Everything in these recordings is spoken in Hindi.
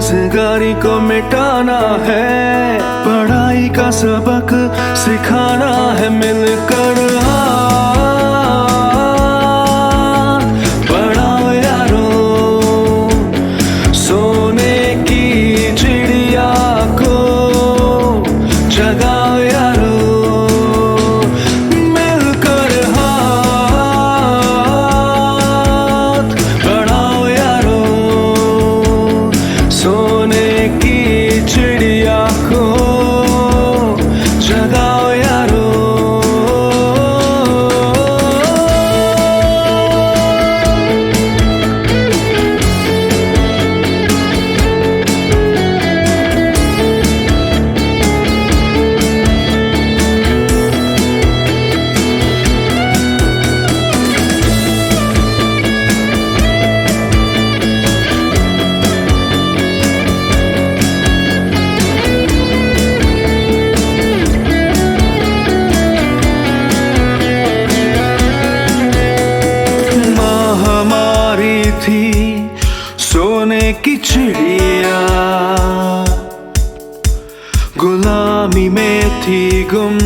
बेरोजगारी को मिटाना है, पढ़ाई का सबक सिखाना है। मिलकर हाथ बढ़ाओ यारो, सोने की चिड़िया को जगाओ यारो। मिलकर हाथ बढ़ाओ यारो, सोने की चिड़िया को जगाओ यारो। थी सोने की चिड़िया, गुलामी में थी गुम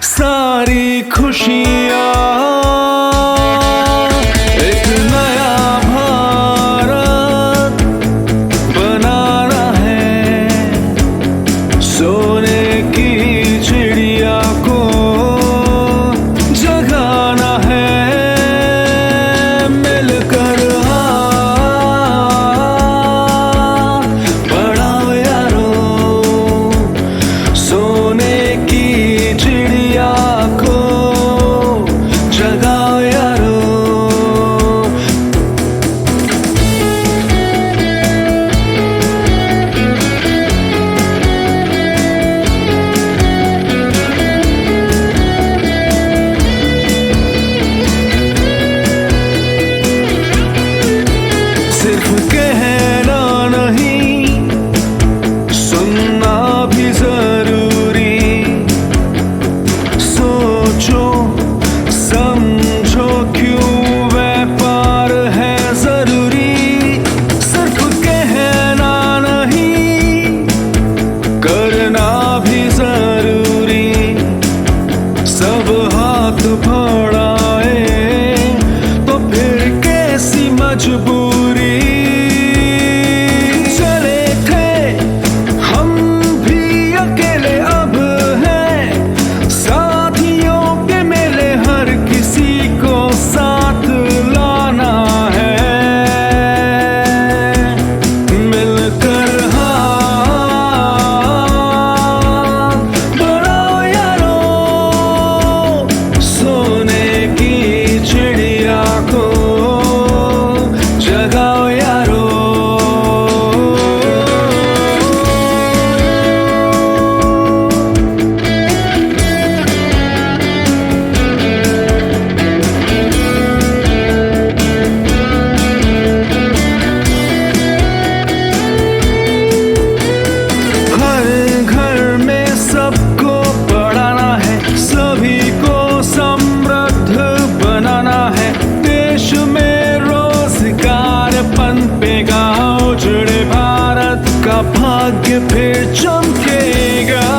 सारी खुशियाँ। एक नया भारत बनाना है, सोने की चिड़िया को जगाना है। मिलकर तो फिर कैसी मजबूरी। चले थे हम भी अकेले, अब हैं साथियों के मेले, हर किसी को साथ लाना है। मिलकर हाथ बढ़ाओ यारो, सोने की चिड़िया को जगाओ यारो। हर घर में सबको पढ़ाना है, सभी को समृद्ध बनाना है। देश में रोजगार पनपेगा, उजड़े भारत का भाग्य फिर चमकेगा।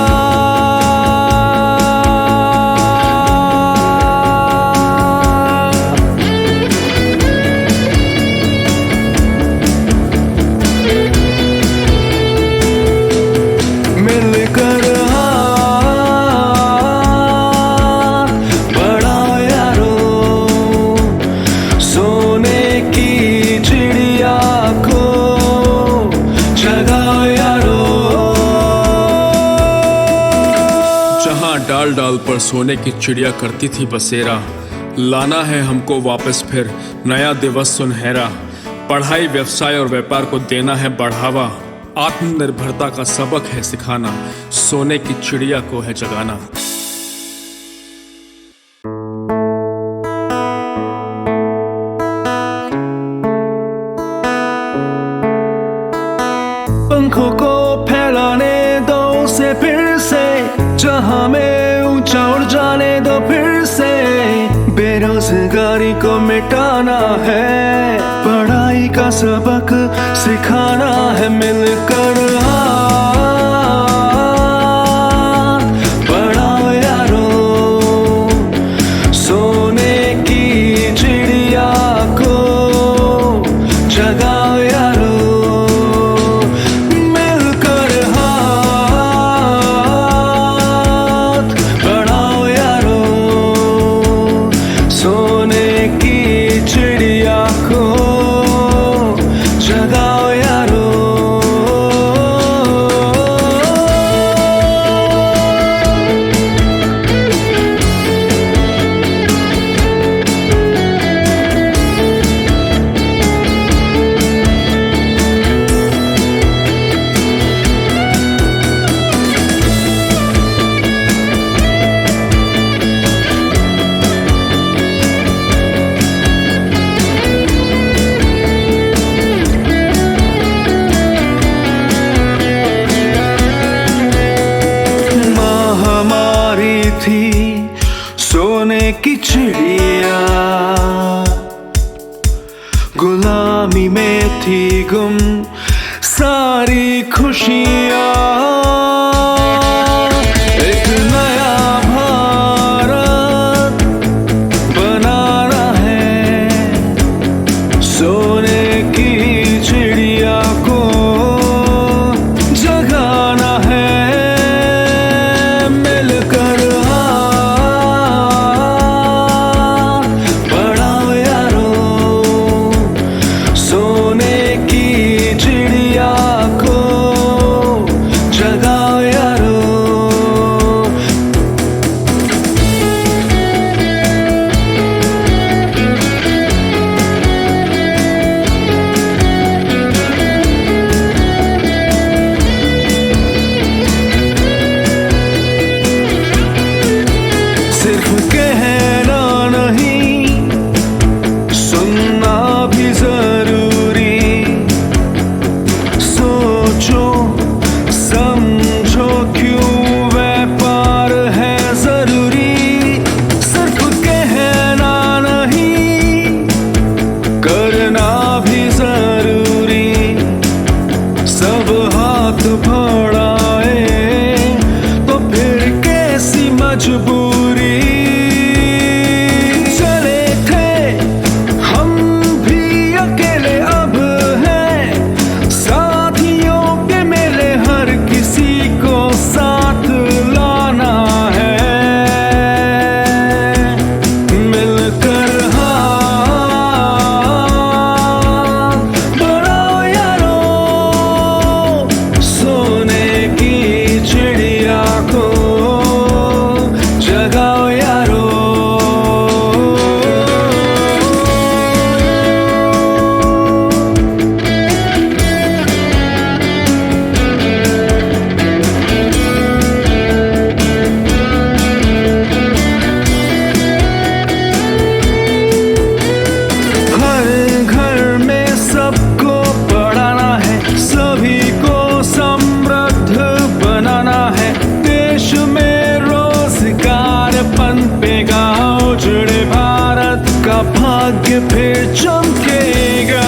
मिलकर हाथ बढ़ाओ यारो, सोने की चिड़िया को जगाओ यारो। जहाँ डाल डाल पर सोने की चिड़िया करती थी बसेरा, लाना है हमको वापस फिर नया दिवस सुनहरा। पढ़ाई, व्यवसाय और व्यापार को देना है बढ़ावा, आत्मनिर्भरता का सबक है सिखाना, सोने की चिड़िया को है जगाना। पंखों को फैलाने दो उसे फिर से, जहां में ऊंचा उड़ जाने दो फिर से। बेरोजगारी को मिटाना है, पढ़ाई का सबक सिखाना है मिलकर बढ़ाओ यारो सोने की चिड़िया को जगाओ यारो मिलकर हाथ बढ़ाओ यारो सोने की चिड़िया को जगाओ यारो। थी सोने की चिड़िया गुलामी में थी गुम सारी खुशियाँ एक नया भारत बनाना है सोने की चिड़िया को जगाना है मिलकर सिर्फ कहना नहीं सुनना भी जरूरी सोचो समझो क्यों व्यापार है जरूरी सिर्फ कहना नहीं करना भी जरूरी सब हाथ बढ़ाए तो फिर कैसी मजबूरी उजड़े भारत का भाग्य फिर चमकेगा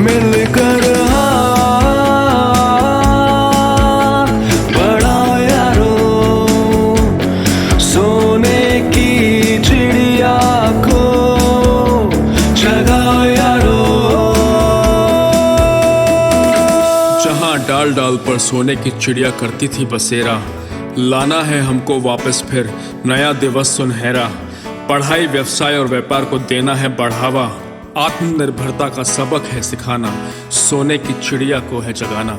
मिलकर बढ़ाओ यारो सोने की चिड़िया को जगाओ यारो। जहाँ डाल डाल पर सोने की चिड़िया करती थी बसेरा लाना है हमको वापस फिर नया दिवस सुनहरा पढ़ाई व्यवसाय और व्यापार को देना है बढ़ावा आत्मनिर्भरता का सबक है सिखाना सोने की चिड़िया को है जगाना।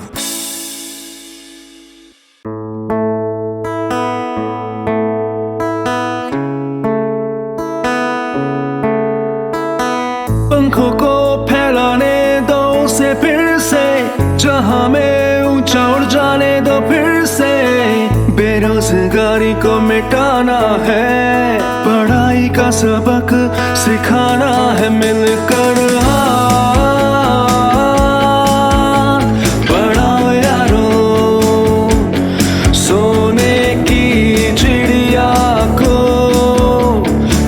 पंखों को फैलाने दो उसे फिर से जहां में ऊंचा उड़ जाने दो फिर से बेरोजगारी को मिटाना है पढ़ाई का सबक सिखाना है मिलकर हाथ बढ़ाओ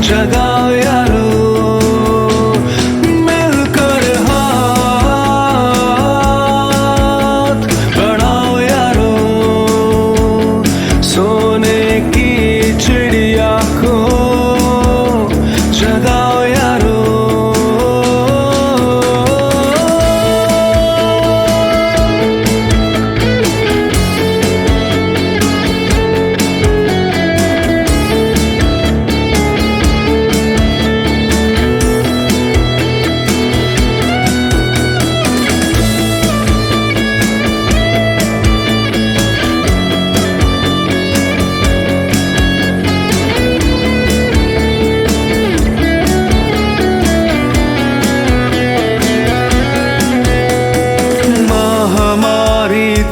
जगाओ यारो मिलकर हाथ बढ़ाओ यारो सोने की चिड़िया को जगाओ यारो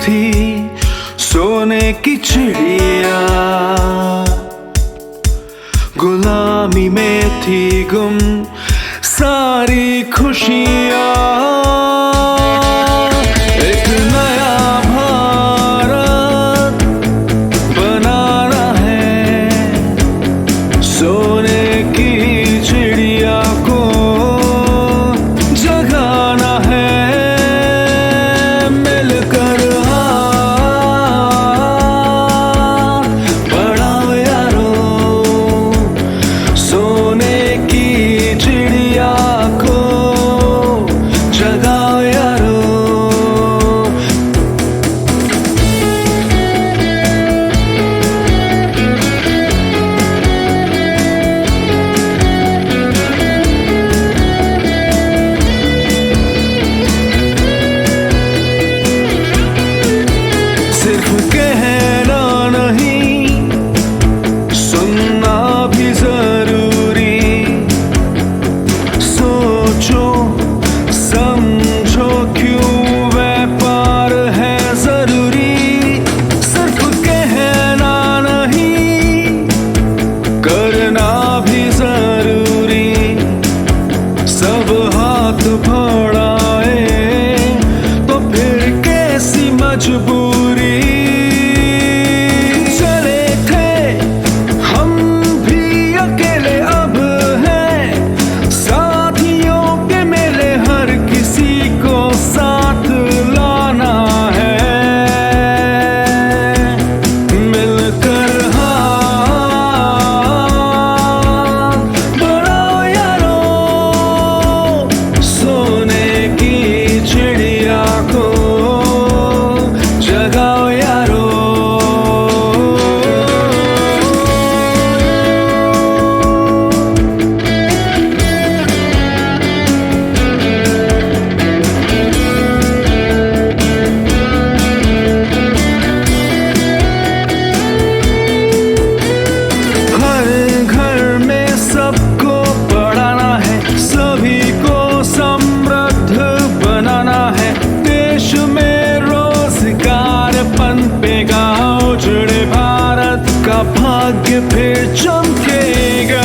थी सोने की चिड़िया गुलामी में थी गुम सारी खुशियाँ एक नया भारत बनाना है सोने की चिड़िया को जगाना है मिलकर सिर्फ कहना नहीं सुनना भी जरूरी सोचो समझो क्यों व्यापार है जरूरी सिर्फ कहना नहीं करना भी जरूरी सब हाथ बढ़ाए तो फिर कैसी मजबूरी उजड़े भारत का भाग्य फिर चमकेगा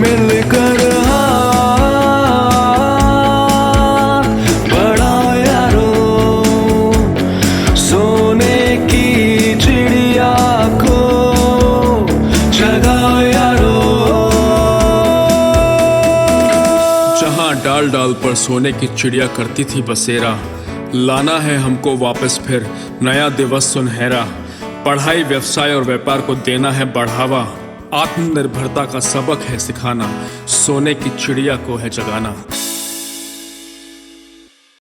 मिलकर बढ़ाओ यारो सोने की चिड़िया को जगाओ यारो जहाँ डाल डाल पर सोने की चिड़िया करती थी बसेरा लाना है हमको वापस फिर नया दिवस सुनहरा पढ़ाई व्यवसाय और व्यापार को देना है बढ़ावा आत्मनिर्भरता का सबक है सिखाना सोने की चिड़िया को है जगाना।